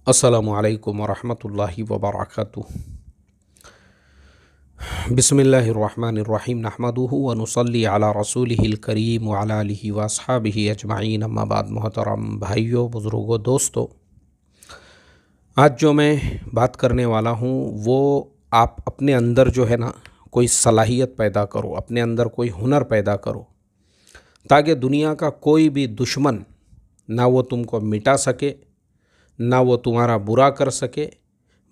अस्सलामु अलैकुम वरहमतुल्लाहि वबरकातुहू। बिस्मिल्लाहिर्रहमानिर्रहीम नहमदुहु व नुसल्ली अला रसूलिहिल करीम व अला आलिहि व अस्हाबिहि अजमाइन अम्मा बाद। मोहतरम भाइयों, बुज़ुर्गों, दोस्तों, आज जो मैं बात करने वाला हूँ वो आप अपने अंदर जो है ना कोई सलाहियत पैदा करो, अपने अंदर कोई हुनर पैदा करो, ताकि दुनिया का कोई भी दुश्मन ना वो तुमको मिटा सके, ना वो तुम्हारा बुरा कर सके,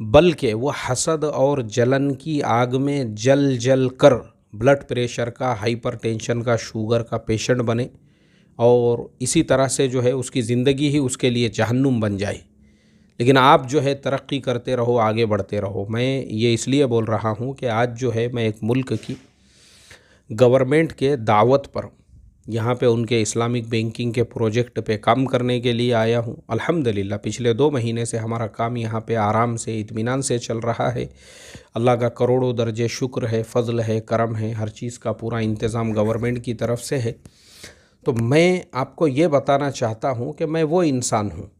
बल्कि वो हसद और जलन की आग में जल जल कर ब्लड प्रेशर का, हाइपरटेंशन का, शुगर का पेशेंट बने और इसी तरह से जो है उसकी ज़िंदगी ही उसके लिए जहन्नुम बन जाए। लेकिन आप जो है तरक्की करते रहो, आगे बढ़ते रहो। मैं ये इसलिए बोल रहा हूँ कि आज जो है मैं एक मुल्क की गवर्नमेंट के दावत पर यहाँ पे उनके इस्लामिक बैंकिंग के प्रोजेक्ट पे काम करने के लिए आया हूँ। अल्हम्दुलिल्लाह पिछले 2 महीने से हमारा काम यहाँ पे आराम से, इत्मीनान से चल रहा है। अल्लाह का करोड़ों दर्जे शुक्र है, फ़ज़ल है, करम है, हर चीज़ का पूरा इंतज़ाम गवर्नमेंट की तरफ से है। तो मैं आपको ये बताना चाहता हूँ कि मैं वो इंसान हूँ,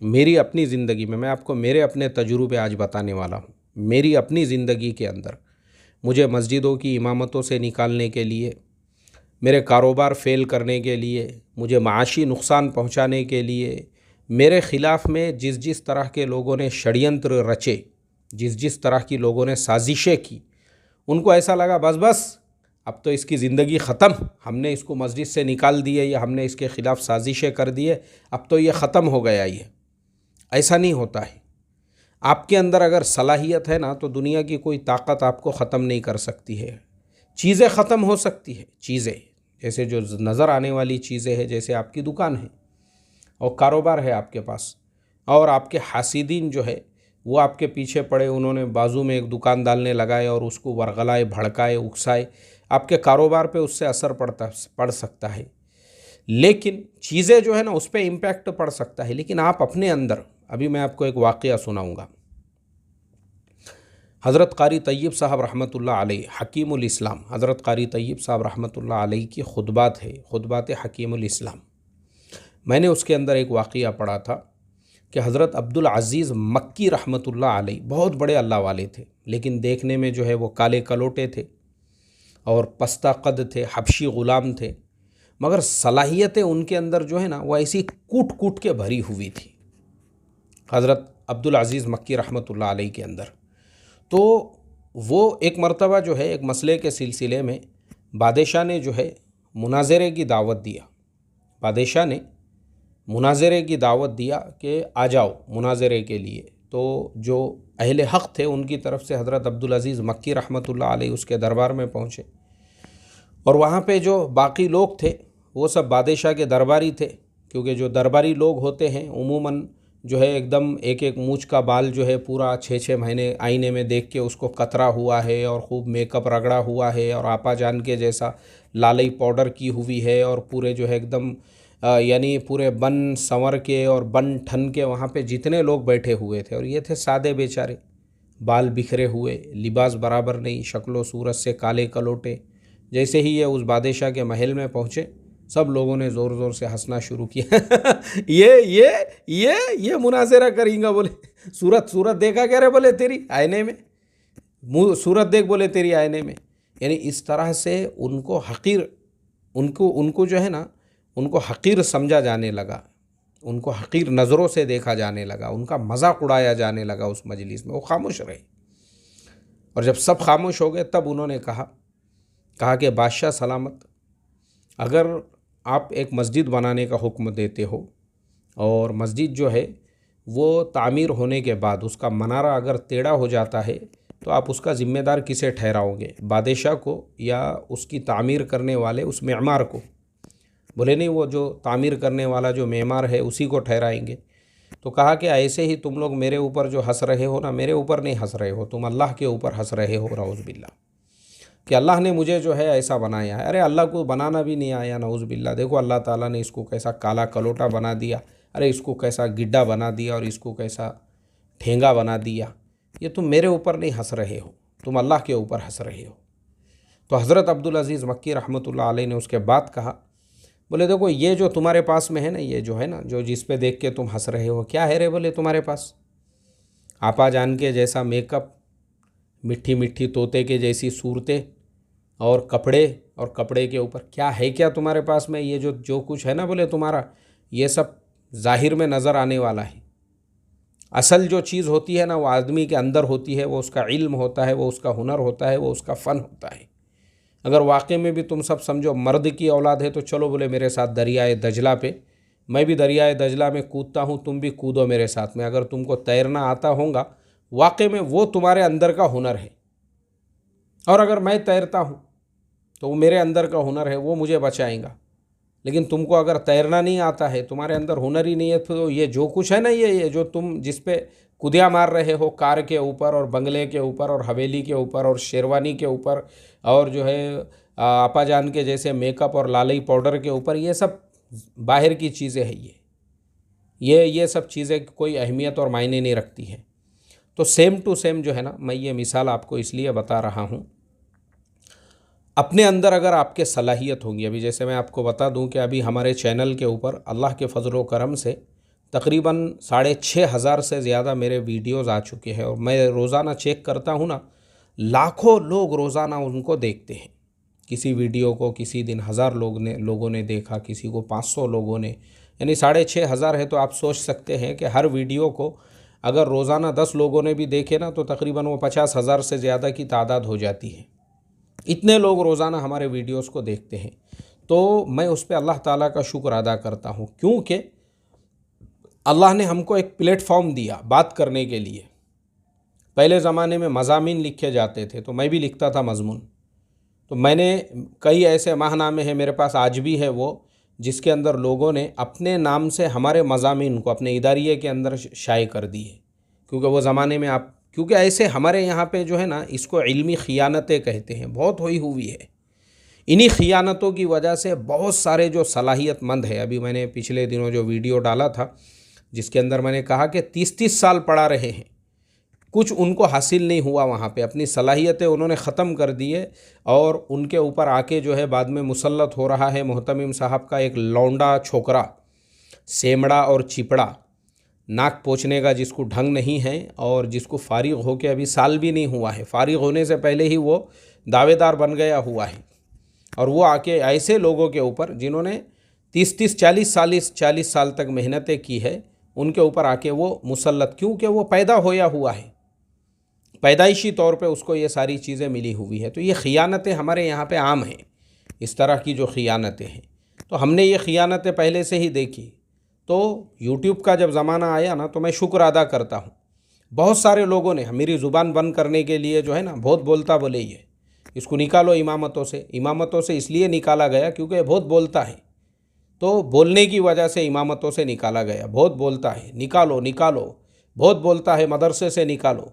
मेरी अपनी ज़िंदगी में, मैं आपको मेरे अपने तजुर्बे आज बताने वाला हूँ। मेरी अपनी ज़िंदगी के अंदर मुझे मस्जिदों की इमामतों से निकालने के लिए, मेरे कारोबार फ़ेल करने के लिए, मुझे माशी नुकसान पहुंचाने के लिए, मेरे ख़िलाफ़ में जिस जिस तरह के लोगों ने षड्यंत्र रचे, जिस जिस तरह की लोगों ने साजिशें की, उनको ऐसा लगा बस बस अब तो इसकी ज़िंदगी ख़त्म, हमने इसको मस्जिद से निकाल दिए या हमने इसके ख़िलाफ़ साजिशें कर दिए, अब तो ये ख़त्म हो गया। ये ऐसा नहीं होता है। आपके अंदर अगर सलाहियत है ना तो दुनिया की कोई ताकत आपको ख़त्म नहीं कर सकती है। चीज़ें ख़त्म हो सकती है, चीज़ें जैसे जो नज़र आने वाली चीज़ें हैं, जैसे आपकी दुकान है और कारोबार है आपके पास, और आपके हासिदीन जो है वो आपके पीछे पड़े, उन्होंने बाजू में एक दुकान डालने लगाए और उसको वरगलाए, भड़काए, उकसाए, आपके कारोबार पे उससे असर पड़ सकता है। लेकिन चीज़ें जो है ना उस पर इम्पैक्ट पड़ सकता है। लेकिन आप अपने अंदर, अभी मैं आपको एक वाक़या सुनाऊँगा। हज़रत क़ारी तय्यब साहब रहमतुल्लाह अलैह, हकीमुल इस्लाम, हज़रत क़ारी तय्यब साहब रहमतुल्लाह अलैह की खुतबात है, खुतबात हकीमुल इस्लाम। मैंने उसके अंदर एक वाक़या पढ़ा था कि हज़रत अब्दुल अज़ीज़ मक्की रहमतुल्लाह अलैह बहुत बड़े अल्लाह वाले थे, लेकिन देखने में जो है वो काले कलोटे थे और पस्ता कद थे, हबशी ग़ुलाम थे, मगर सलाहियतें उनके अंदर जो है ना वो ऐसी कूट कूट के भरी हुई थी हज़रत अब्दुल अज़ीज़ मक्की रहमतुल्लाह अलैह के अंदर। तो वो एक मर्तबा जो है एक मसले के सिलसिले में बादशाह ने जो है मुनाज़रे की दावत दिया। बादशाह ने मुनाज़रे की दावत दिया कि आ जाओ मुनाज़रे के लिए। तो जो अहले हक़ थे उनकी तरफ से हज़रत अब्दुल अज़ीज़ मक्की रहमतुल्लाह अलैह उसके दरबार में पहुँचे और वहाँ पे जो बाकी लोग थे वो सब बादशाह के दरबारी थे, क्योंकि जो दरबारी लोग होते हैं उमूमन जो है एकदम एक एक मूछ का बाल जो है पूरा 6-6 महीने आईने में देख के उसको कतरा हुआ है और खूब मेकअप रगड़ा हुआ है और आपा जान के जैसा लालई पाउडर की हुई है और पूरे जो है एकदम यानी पूरे बन संवर के और बन ठन के वहाँ पे जितने लोग बैठे हुए थे, और ये थे सादे बेचारे, बाल बिखरे हुए, लिबास बराबर नहीं, शक्लो सूरत से काले कलोटे। जैसे ही ये उस बादशाह के महल में पहुँचे, सब लोगों ने ज़ोर ज़ोर से हंसना शुरू किया। ये मुनाज़रा करेंगे, बोले सूरत देखा क्या रे, बोले तेरी आईने में, मुँह सूरत देख, बोले तेरी आईने में। यानी इस तरह से उनको हक़ीर, उनको जो है ना उनको हक़ीर समझा जाने लगा, उनको हक़ीर नज़रों से देखा जाने लगा, उनका मजाक उड़ाया जाने लगा उस मजलिस में। वो खामोश रहे और जब सब खामोश हो गए तब उन्होंने कहा कि बादशाह सलामत, अगर आप एक मस्जिद बनाने का हुक्म देते हो और मस्जिद जो है वो तामीर होने के बाद उसका मनारा अगर टेढ़ा हो जाता है तो आप उसका ज़िम्मेदार किसे ठहराओगे, बादशाह को या उसकी तामीर करने वाले उस मेमार को? बोले नहीं, वो जो तामीर करने वाला जो मेमार है उसी को ठहराएंगे। तो कहा कि ऐसे ही तुम लोग मेरे ऊपर जो हंस रहे हो ना, मेरे ऊपर नहीं हंस रहे हो, तुम अल्लाह के ऊपर हंस रहे हो, नऊज़ बिल्लाह, कि अल्लाह ने मुझे जो है ऐसा बनाया है। अरे अल्लाह को बनाना भी नहीं आया, नऊज़ बिल्लाह। देखो अल्लाह ताला ने इसको कैसा काला कलोटा बना दिया, अरे इसको कैसा गिड्डा बना दिया और इसको कैसा ठेंगा बना दिया। ये तुम मेरे ऊपर नहीं हंस रहे हो, तुम अल्लाह के ऊपर हंस रहे हो। तो हज़रत अब्दुल अज़ीज़ मक्की रहमतुल्लाह अलैह ने उसके बाद कहा, बोले देखो ये जो तुम्हारे पास में है ना, ये जो है ना, जो जिस पे देख के तुम हंस रहे हो, क्या है रे? बोले तुम्हारे पास आपा जान के जैसा मेकअप, मिट्टी मिट्टी तोते के जैसी सूरतें, और कपड़े, और कपड़े के ऊपर क्या है? क्या तुम्हारे पास में ये जो जो कुछ है ना, बोले तुम्हारा, ये सब जाहिर में नज़र आने वाला है। असल जो चीज़ होती है ना, वो आदमी के अंदर होती है, वो उसका इल्म होता है, वो उसका हुनर होता है, वो उसका फ़न होता है। अगर वाकई में भी तुम सब समझो मर्द की औलाद है तो चलो बोले मेरे साथ दरियाए दजला पे, मैं भी दरियाए दजला में कूदता हूँ, तुम भी कूदो मेरे साथ में। अगर तुमको तैरना आता होगा, वाकई में वो तुम्हारे अंदर का हुनर है। और अगर मैं तैरता हूँ तो वो मेरे अंदर का हुनर है, वो मुझे बचाएगा। लेकिन तुमको अगर तैरना नहीं आता है, तुम्हारे अंदर हुनर ही नहीं है, तो ये जो कुछ है ना, ये जो तुम जिस पे कुदिया मार रहे हो, कार के ऊपर और बंगले के ऊपर और हवेली के ऊपर और शेरवानी के ऊपर, और जो है आपा जान के जैसे मेकअप और लालई पाउडर के ऊपर, ये सब बाहर की चीज़ें हैं। ये सब चीज़ें कोई अहमियत और मायने नहीं रखती हैं। तो सेम टू सेम जो है ना, मैं ये मिसाल आपको इसलिए बता रहा हूँ, अपने अंदर अगर आपके सलाहियत होगी, अभी जैसे मैं आपको बता दूं कि अभी हमारे चैनल के ऊपर अल्लाह के फजल व करम से तकरीबन 6,500 से ज़्यादा मेरे वीडियोस आ चुके हैं, और मैं रोज़ाना चेक करता हूं ना, लाखों लोग रोज़ाना उनको देखते हैं। किसी वीडियो को किसी दिन 1000 लोगों ने देखा, किसी को 500 लोगों ने, यानी 6,500 है। तो आप सोच सकते हैं कि हर वीडियो को अगर रोज़ाना 10 लोगों ने भी देखे ना, तो तकरीबन वो 50,000 से ज़्यादा की तादाद हो जाती है। इतने लोग रोज़ाना हमारे वीडियोस को देखते हैं। तो मैं उस पर अल्लाह ताला का शुक्र अदा करता हूँ, क्योंकि अल्लाह ने हमको एक प्लेटफॉर्म दिया बात करने के लिए। पहले ज़माने में मज़ामीन लिखे जाते थे, तो मैं भी लिखता था मज़मून। तो मैंने कई ऐसे माहनामे हैं मेरे पास आज भी है वो, जिसके अंदर लोगों ने अपने नाम से हमारे मज़ामीन को अपने इदारिये के अंदर शाये कर दिए। क्योंकि वो ज़माने में क्योंकि ऐसे हमारे यहाँ पे जो है ना, इसको इल्मी ख़ियानतें कहते हैं, बहुत हुई है। इन्हीं ख़ियानतों की वजह से बहुत सारे जो सलाहियतमंद है, अभी मैंने पिछले दिनों जो वीडियो डाला था जिसके अंदर मैंने कहा कि 30-30 साल पढ़ा रहे हैं, कुछ उनको हासिल नहीं हुआ, वहाँ पे अपनी सलाहियतें उन्होंने ख़त्म कर दिए, और उनके ऊपर आके जो है बाद में मुसल्लत हो रहा है मोहतमिम साहब का एक लौंडा छोकरा, सेमड़ा और चिपड़ा, नाक पोंछने का जिसको ढंग नहीं है, और जिसको फारिग होके अभी साल भी नहीं हुआ है, फारिग होने से पहले ही वो दावेदार बन गया हुआ है। और वो आके ऐसे लोगों के ऊपर जिन्होंने 30-30 40 साल तक मेहनतें की है, उनके ऊपर आके वो मुसल्लत, क्योंकि वो पैदा होया हुआ है, पैदाइशी तौर पे उसको ये सारी चीज़ें मिली हुई है। तो ये ख़ियानतें हमारे यहाँ पे आम हैं, इस तरह की जो ख़ियानतें हैं। तो हमने ये ख़ियानतें पहले से ही देखी। तो यूट्यूब का जब ज़माना आया ना, तो मैं शुक्र अदा करता हूँ, बहुत सारे लोगों ने मेरी ज़ुबान बंद करने के लिए जो है ना, बहुत बोलता बोले ये इसको निकालो इमामतों से इसलिए निकाला गया क्योंकि ये बहुत बोलता है। तो बोलने की वजह से इमामतों से निकाला गया, बहुत बोलता है, निकालो निकालो, बहुत बोलता है, मदरसे से निकालो,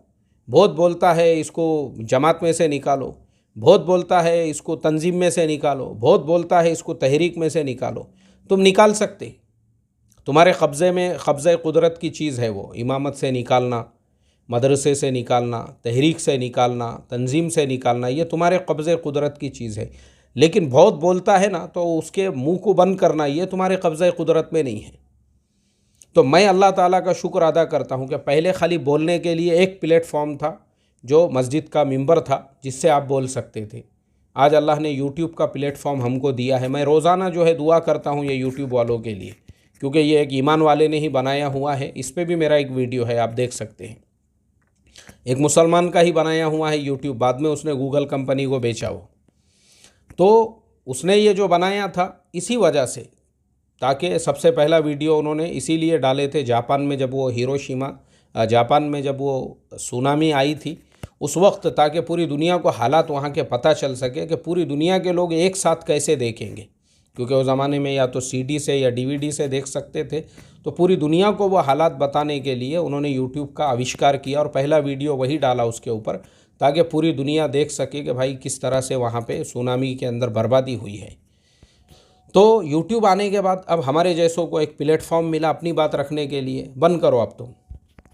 बहुत बोलता है, इसको जमात में से निकालो, बहुत बोलता है, इसको तंजीम में से निकालो, बहुत बोलता है, इसको तहरीक में से निकालो। तुम निकाल सकते, तुम्हारे कब्ज़े में कब्ज़े कुदरत की चीज़ है वो, इमामत से निकालना, मदरसे से निकालना, तहरीक से निकालना, तंजीम से निकालना, ये तुम्हारे कब्ज़े कुदरत की चीज़ है। लेकिन बहुत बोलता है ना, तो उसके मुंह को बंद करना, ये तुम्हारे कब्ज़े कुदरत में नहीं है। तो मैं अल्लाह ताला का शुक्र अदा करता हूँ कि पहले खाली बोलने के लिए एक प्लेटफॉर्म था, जो मस्जिद का मिंबर था, जिससे आप बोल सकते थे। आज अल्लाह ने यूट्यूब का प्लेटफॉर्म हमको दिया है। मैं रोज़ाना जो है दुआ करता हूँ ये यूट्यूब वालों के लिए, क्योंकि ये एक ईमान वाले ने ही बनाया हुआ है। इस पर भी मेरा एक वीडियो है, आप देख सकते हैं। एक मुसलमान का ही बनाया हुआ है यूट्यूब, बाद में उसने गूगल कंपनी को बेचा वो। तो उसने ये जो बनाया था इसी वजह से, ताकि सबसे पहला वीडियो उन्होंने इसीलिए डाले थे जापान में, जब वो हिरोशिमा, जापान में जब वो सुनामी आई थी उस वक्त, ताकि पूरी दुनिया को हालात वहाँ के पता चल सके कि पूरी दुनिया के लोग एक साथ कैसे देखेंगे। क्योंकि उस ज़माने में या तो सीडी से या डीवीडी से देख सकते थे, तो पूरी दुनिया को वो हालात बताने के लिए उन्होंने यूट्यूब का आविष्कार किया, और पहला वीडियो वही डाला उसके ऊपर, ताकि पूरी दुनिया देख सके कि भाई किस तरह से वहाँ पे सुनामी के अंदर बर्बादी हुई है। तो यूट्यूब आने के बाद अब हमारे जैसों को एक प्लेटफॉर्म मिला अपनी बात रखने के लिए। बंद करो, अब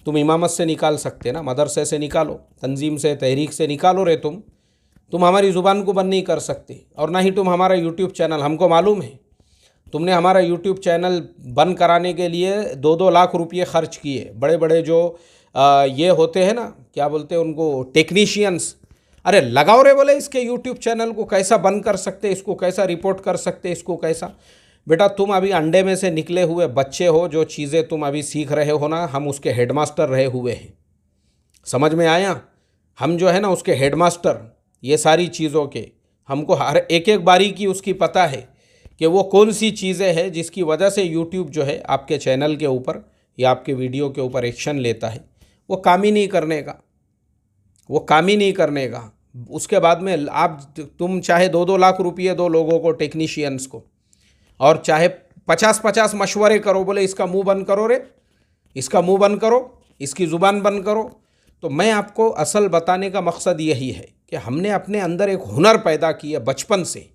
तुम इमामत से निकाल सकते ना, मदरसे से निकालो, तंजीम से, तहरीक से निकालो रे, तुम हमारी ज़ुबान को बंद नहीं कर सकते, और ना ही तुम हमारा यूट्यूब चैनल, हमको मालूम है तुमने हमारा यूट्यूब चैनल बंद कराने के लिए 2-2 लाख रुपये खर्च किए। बड़े बड़े जो ये होते हैं ना, क्या बोलते हैं उनको, टेक्नीशियंस, अरे लगाओ रे बोले इसके यूट्यूब चैनल को, कैसा बंद कर सकते, इसको कैसा रिपोर्ट कर सकते, इसको कैसा। बेटा तुम अभी अंडे में से निकले हुए बच्चे हो, जो चीज़ें तुम अभी सीख रहे हो ना, हम उसके हेडमास्टर रहे हुए हैं। समझ में आया? हम जो है ना उसके हेडमास्टर, ये सारी चीज़ों के हमको हर एक एक बारीकी उसकी पता है कि वो कौन सी चीज़ें हैं जिसकी वजह से यूट्यूब जो है आपके चैनल के ऊपर या आपके वीडियो के ऊपर एक्शन लेता है। वो काम ही नहीं करने का, वो काम ही नहीं करने का। उसके बाद में तुम चाहे 2-2 लाख रुपये दो लोगों को, टेक्नीशियंस को, और चाहे 50-50 मशवरे करो, बोले इसका मुंह बंद करो रे, इसका मुंह बंद करो, इसकी ज़ुबान बंद करो। तो मैं आपको असल बताने का मकसद यही है कि हमने अपने अंदर एक हुनर पैदा किया बचपन से।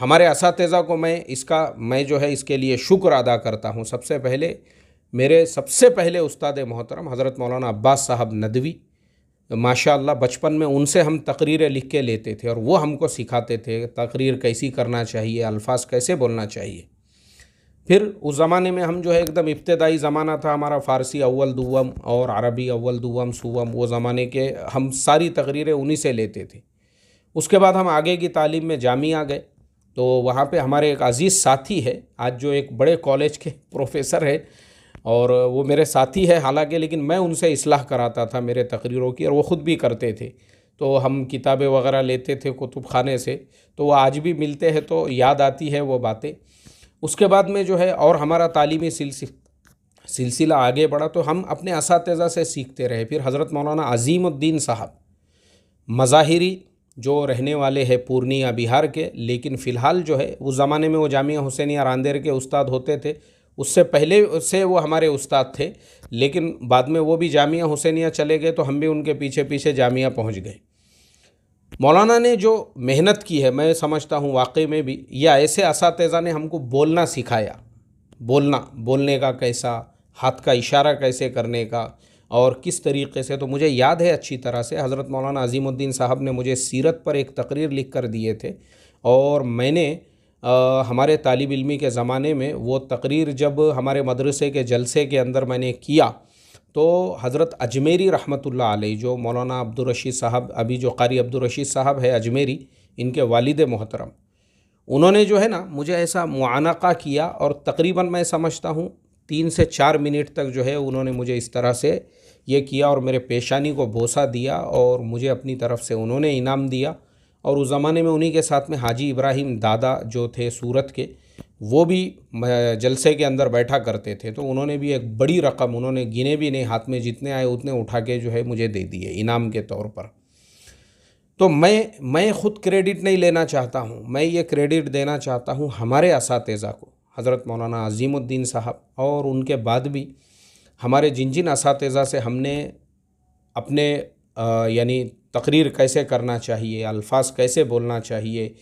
हमारे असातिज़ा को मैं जो है इसके लिए शुक्र अदा करता हूँ। सबसे पहले मेरे सबसे पहले उस्ताद मोहतरम हज़रत मौलाना अब्बास साहब नदवी, माशाअल्लाह, बचपन में उनसे हम तकरीरें लिख के लेते थे और वो हमको सिखाते थे तकरीर कैसी करना चाहिए, अल्फाज कैसे बोलना चाहिए। फिर उस ज़माने में हम जो है एकदम इब्तदाई ज़माना था हमारा, फ़ारसी अव्वल दुव्वम और अरबी अव्वल दुव्वम सुव्वम, वो ज़माने के हम सारी तकरीरें उन्हीं से लेते थे। उसके बाद हम आगे की तालीम में जामिया गए, तो वहाँ पे हमारे एक अज़ीज़ साथी है आज, जो एक बड़े कॉलेज के प्रोफेसर है, और वो मेरे साथी है हालांकि, लेकिन मैं उनसे इस्लाह कराता था मेरे तकरीरों की, और वो ख़ुद भी करते थे। तो हम किताबें वगैरह लेते थे कुतुब खाने से, तो वो आज भी मिलते हैं तो याद आती है वो बातें। उसके बाद में जो है और हमारा तालीमी सिलसिला आगे बढ़ा, तो हम अपने असातिज़ा से सीखते रहे। फिर हज़रत मौलाना अज़ीमुद्दीन साहब मज़ाहिरी, जो रहने वाले हैं पूर्णिया बिहार के, लेकिन फ़िलहाल जो है उस ज़माने में वो जामिया हुसैनिया रांदेर के उस्ताद होते थे। उससे पहले से वो हमारे उस्ताद थे, लेकिन बाद में वो भी जामिया हुसैनिया चले गए, तो हम भी उनके पीछे पीछे जामिया पहुंच गए। मौलाना ने जो मेहनत की है, मैं समझता हूँ वाकई में भी, या ऐसे असातिज़ा ने हमको बोलना सिखाया, बोलने का कैसा, हाथ का इशारा कैसे करने का और किस तरीक़े से। तो मुझे याद है अच्छी तरह से, हज़रत मौलाना अज़ीमुद्दीन साहब ने मुझे सीरत पर एक तकरीर लिख कर दिए थे, और मैंने हमारे तालिब इल्मी के ज़माने में वो तकरीर जब हमारे मदरसे के जलसे के अंदर मैंने किया, तो हज़रत अजमेरी रहमतुल्लाह अलैह, जो मौलाना अब्दुर रशीद साहब, अभी जो कारी अब्दुर रशीद साहब है अजमेरी, इनके वालिद मोहतरम, उन्होंने जो है ना मुझे ऐसा मुआनका किया, और तकरीबन मैं समझता हूँ 3 से 4 मिनट तक जो है उन्होंने मुझे इस तरह से ये किया, और मेरे पेशानी को बोसा दिया, और मुझे अपनी तरफ से उन्होंने इनाम दिया। और उस ज़माने में उन्हीं के साथ में हाजी इब्राहिम दादा जो थे सूरत के, वो भी जलसे के अंदर बैठा करते थे। तो उन्होंने भी एक बड़ी रकम, उन्होंने गिने भी नहीं, हाथ में जितने आए उतने उठा के जो है मुझे दे दिए इनाम के तौर पर। तो मैं ख़ुद क्रेडिट नहीं लेना चाहता हूँ, मैं ये क्रेडिट देना चाहता हूँ हमारे असातिज़ा को, हज़रत मौलाना अज़ीमुद्दीन साहब, और उनके बाद भी हमारे जिन जिन असातिज़ा से हमने अपने यानी तकरीर कैसे करना चाहिए, अल्फाज कैसे बोलना चाहिए,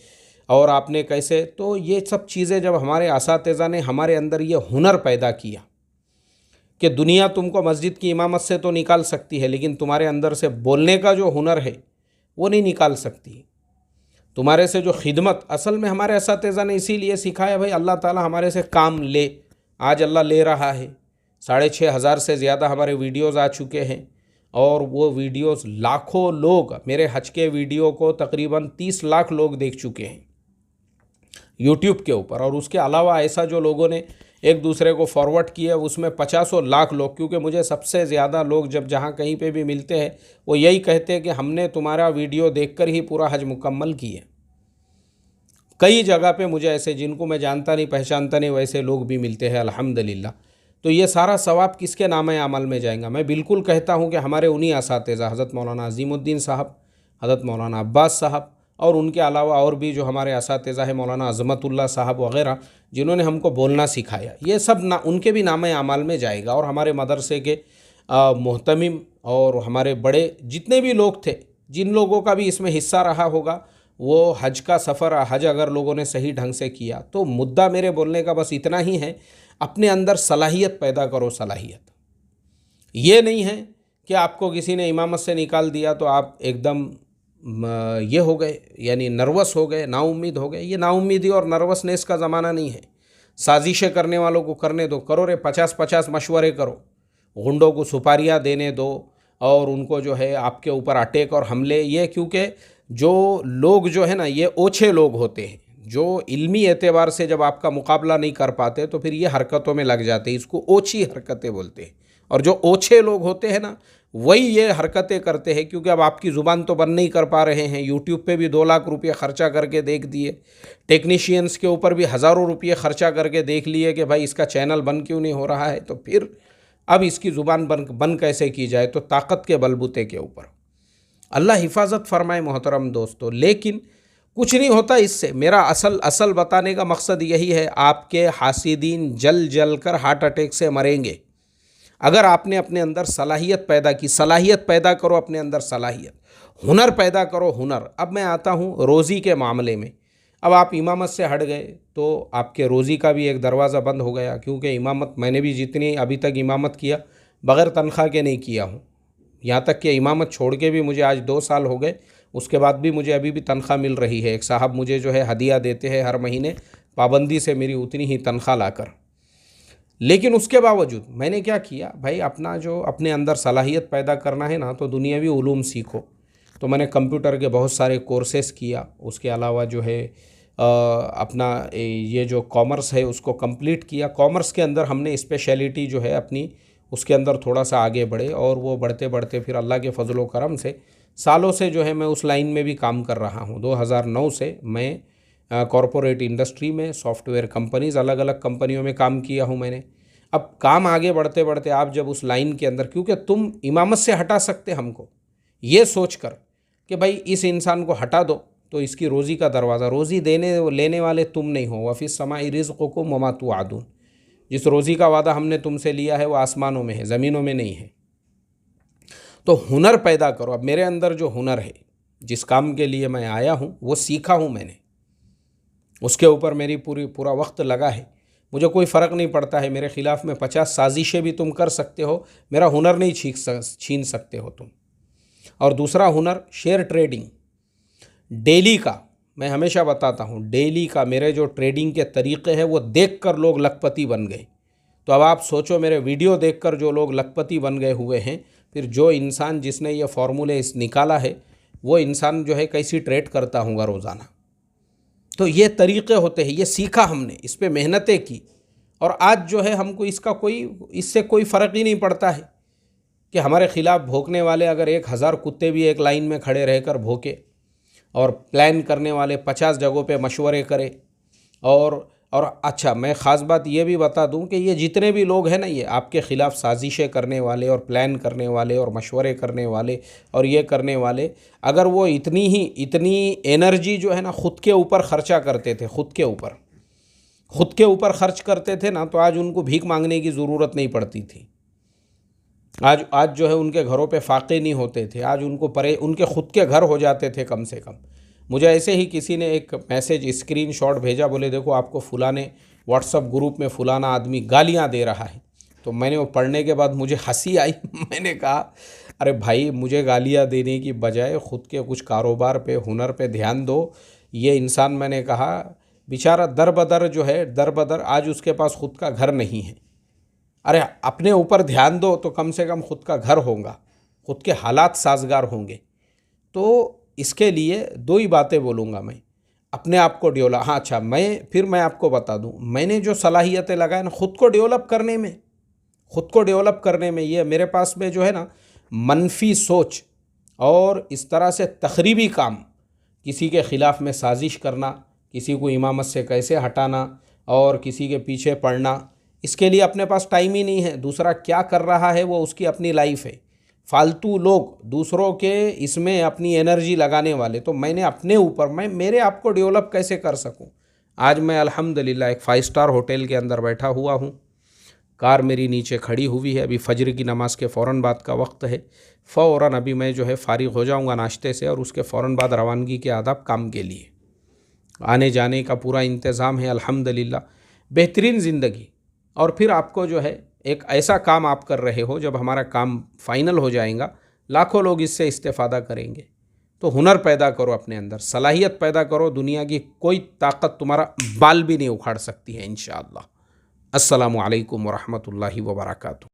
और आपने कैसे, तो ये सब चीज़ें जब हमारे असातिज़ा ने हमारे अंदर ये हुनर पैदा किया कि दुनिया तुमको मस्जिद की इमामत से तो निकाल सकती है, लेकिन तुम्हारे अंदर से बोलने का जो हुनर है वो नहीं निकाल सकती। तुम्हारे से जो खिदमत, असल में हमारे असातिज़ा ने इसीलिए सिखाया, भाई अल्लाह ताला हमारे से काम ले, आज अल्लाह ले रहा है। 6,500 से ज़्यादा हमारे वीडियोज़ आ चुके हैं, और वो वीडियोस लाखों लोग, मेरे हज के वीडियो को तकरीबन 30 लाख लोग देख चुके हैं यूट्यूब के ऊपर। और उसके अलावा ऐसा जो लोगों ने एक दूसरे को फॉरवर्ड किया, उसमें 50 लाख लोग, क्योंकि मुझे सबसे ज़्यादा लोग जब जहाँ कहीं पे भी मिलते हैं वो यही कहते हैं कि हमने तुम्हारा वीडियो देखकर ही पूरा हज मुकम्मल किए। कई जगह पे मुझे ऐसे, जिनको मैं जानता नहीं पहचानता नहीं, वैसे लोग भी मिलते हैं अल्हम्दुलिल्लाह। तो ये सारा सवाब किसके नाम अमल में जाएगा? मैं बिल्कुल कहता हूँ कि हमारे उन्हीं असातिज़ा, हज़रत मौलाना अज़ीमुद्दीन साहब, हज़रत मौलाना अब्बास साहब, और उनके अलावा और भी जो हमारे असातिज़ा है, मौलाना अज़मतुल्लाह साहब वग़ैरह, जिन्होंने हमको बोलना सिखाया, ये सब उनके भी नाम अमल में जाएगा। और हमारे मदरसे के मोहतमिम और हमारे बड़े जितने भी लोग थे, जिन लोगों का भी इसमें हिस्सा रहा होगा, वो हज का सफ़र, हज अगर लोगों ने सही ढंग से किया, तो मुद्दा मेरे बोलने का बस इतना ही है, अपने अंदर सलाहियत पैदा करो। सलाहियत ये नहीं है कि आपको किसी ने इमामत से निकाल दिया तो आप एकदम ये हो गए, यानी नर्वस हो गए, नाउम्मीद हो गए। ये नाउम्मीदी और नर्वसनेस का ज़माना नहीं है। साजिशें करने वालों को करने दो, करो रे, 50-50 मशवरे करो, गुंडों को सुपारियाँ देने दो और उनको जो है आपके ऊपर अटैक और हमले, ये क्योंकि जो लोग जो है ना ये ओछे लोग होते हैं, जो इल्मी एतबार से जब आपका मुकाबला नहीं कर पाते तो फिर ये हरकतों में लग जाते हैं, इसको ओछी हरकतें बोलते हैं। और जो ओछे लोग होते हैं ना वही ये हरकतें करते हैं, क्योंकि अब आपकी ज़ुबान तो बंद नहीं कर पा रहे हैं। यूट्यूब पे भी 2 लाख रुपये खर्चा करके देख दिए, टेक्नीशियंस के ऊपर भी हज़ारों रुपये खर्चा करके देख लिए कि भाई इसका चैनल बंद क्यों नहीं हो रहा है, तो फिर अब इसकी ज़ुबान बंद कैसे की जाए, तो ताकत के बलबूते के ऊपर। अल्लाह हिफाजत फरमाए मोहतरम दोस्तों। लेकिन कुछ नहीं होता इससे। मेरा असल बताने का मकसद यही है, आपके हासिदीन जल जल कर हार्ट अटैक से मरेंगे। अगर आपने अपने अंदर सलाहियत पैदा की, सलाहियत पैदा करो अपने अंदर, सलाहियत, हुनर पैदा करो, हुनर। अब मैं आता हूँ रोज़ी के मामले में। अब आप इमामत से हट गए तो आपके रोज़ी का भी एक दरवाज़ा बंद हो गया, क्योंकि इमामत मैंने भी जितनी अभी तक इमामत किया बग़ैर तनख्वाह के नहीं किया हूँ। यहाँ तक कि इमामत छोड़ के भी मुझे आज 2 साल हो गए, उसके बाद भी मुझे अभी भी तनख्वाह मिल रही है। एक साहब मुझे जो है हदिया देते हैं हर महीने, पाबंदी से मेरी उतनी ही तनख्वाह लाकर। लेकिन उसके बावजूद मैंने क्या किया भाई, अपना जो अपने अंदर सलाहियत पैदा करना है ना, तो दुनियावी उलूम सीखो। तो मैंने कंप्यूटर के बहुत सारे कोर्सेस किया। उसके अलावा जो है अपना ये जो कॉमर्स है उसको कंप्लीट किया। कॉमर्स के अंदर हमने स्पेशलिटी जो है अपनी, उसके अंदर थोड़ा सा आगे बढ़े, और वो बढ़ते बढ़ते फिर अल्लाह के फजल व करम से सालों से जो है मैं उस लाइन में भी काम कर रहा हूँ। 2009 से मैं कॉरपोरेट इंडस्ट्री में, सॉफ्टवेयर कंपनीज़, अलग अलग कंपनियों में काम किया हूँ मैंने। अब काम आगे बढ़ते बढ़ते आप जब उस लाइन के अंदर, क्योंकि तुम इमामत से हटा सकते हमको ये सोच कर कि भाई इस इंसान को हटा दो तो इसकी रोज़ी का दरवाज़ा, रोज़ी देने लेने वाले तुम नहीं हो। वफ़िस समाई रिज़्क़ुकुम वमा तुअदून, जिस रोज़ी का वादा हमने तुमसे लिया है वो आसमानों में है, ज़मीनों में नहीं है। तो हुनर पैदा करो। अब मेरे अंदर जो हुनर है, जिस काम के लिए मैं आया हूँ वो सीखा हूँ मैंने, उसके ऊपर मेरी पूरा वक्त लगा है। मुझे कोई फ़र्क नहीं पड़ता है, मेरे ख़िलाफ़ में 50 साजिशें भी तुम कर सकते हो, मेरा हुनर नहीं छीन सकते हो तुम। और दूसरा हुनर शेयर ट्रेडिंग, डेली का। मैं हमेशा बताता हूँ, डेली का मेरे जो ट्रेडिंग के तरीक़े हैं वो देख कर लोग लखपति बन गए। तो अब आप सोचो, मेरे वीडियो देखकर जो लोग लखपति बन गए हुए हैं, फिर जो इंसान जिसने ये फार्मूले निकाला है वो इंसान जो है कैसी ट्रेड करता होगा रोज़ाना। तो ये तरीक़े होते हैं, ये सीखा हमने, इस पे मेहनतें की, और आज जो है हमको इससे कोई फ़र्क ही नहीं पड़ता है कि हमारे ख़िलाफ़ भौंकने वाले अगर 1000 कुत्ते भी एक लाइन में खड़े रहकर भौंके, और प्लान करने वाले 50 जगहों पे मशवरे करें। और अच्छा, मैं ख़ास बात ये भी बता दूं कि ये जितने भी लोग हैं ना, ये आपके ख़िलाफ़ साजिशें करने वाले और प्लान करने वाले और मशवरे करने वाले और ये करने वाले, अगर वो इतनी एनर्जी जो है ना ख़ुद के ऊपर ख़र्चा करते थे, ख़ुद के ऊपर ख़र्च करते थे ना, तो आज उनको भीख मांगने की ज़रूरत नहीं पड़ती थी। आज जो है उनके घरों पे फाके नहीं होते थे, आज उनके ख़ुद के घर हो जाते थे कम से कम। मुझे ऐसे ही किसी ने एक मैसेज स्क्रीनशॉट भेजा, बोले देखो आपको फलाने व्हाट्सएप ग्रुप में फलाना आदमी गालियां दे रहा है। तो मैंने वो पढ़ने के बाद मुझे हंसी आई। मैंने कहा अरे भाई, मुझे गालियां देने की बजाय ख़ुद के कुछ कारोबार पे, हुनर पे ध्यान दो। ये इंसान, मैंने कहा, बेचारा दर बदर आज उसके पास ख़ुद का घर नहीं है। अरे अपने ऊपर ध्यान दो तो कम से कम ख़ुद का घर होगा, ख़ुद के हालात साजगार होंगे। तो इसके लिए 2 ही बातें बोलूँगा मैं, अपने आप को डेवलप। हाँ अच्छा, मैं आपको बता दूँ, मैंने जो सलाहियतें लगाए ना ख़ुद को डेवलप करने में, ये मेरे पास में जो है ना मनफी सोच और इस तरह से तखरीबी काम, किसी के ख़िलाफ़ में साजिश करना, किसी को इमामत से कैसे हटाना और किसी के पीछे पड़ना, इसके लिए अपने पास टाइम ही नहीं है। दूसरा क्या कर रहा है वो उसकी अपनी लाइफ है। फालतू लोग दूसरों के इसमें अपनी एनर्जी लगाने वाले। तो मैंने अपने ऊपर, मेरे आप को डेवलप कैसे कर सकूं। आज मैं अल्हम्दुलिल्लाह एक 5 स्टार होटल के अंदर बैठा हुआ हूं, कार मेरी नीचे खड़ी हुई है। अभी फजर की नमाज़ के फ़ौरन बाद का वक्त है। फ़ौरन अभी मैं जो है फ़ारिग हो जाऊंगा नाश्ते से, और उसके फ़ौरन बाद रवानगी के आदाब काम के लिए, आने जाने का पूरा इंतज़ाम है अल्हम्दुलिल्लाह। बेहतरीन ज़िंदगी। और फिर आपको जो है एक ऐसा काम आप कर रहे हो, जब हमारा काम फ़ाइनल हो जाएगा लाखों लोग इससे इस्तेफ़ादा करेंगे। तो हुनर पैदा करो, अपने अंदर सलाहियत पैदा करो, दुनिया की कोई ताकत तुम्हारा बाल भी नहीं उखाड़ सकती है इंशाअल्लाह। अस्सलामु अलैकुम वरहमतुल्लाहि वबरकातुहू।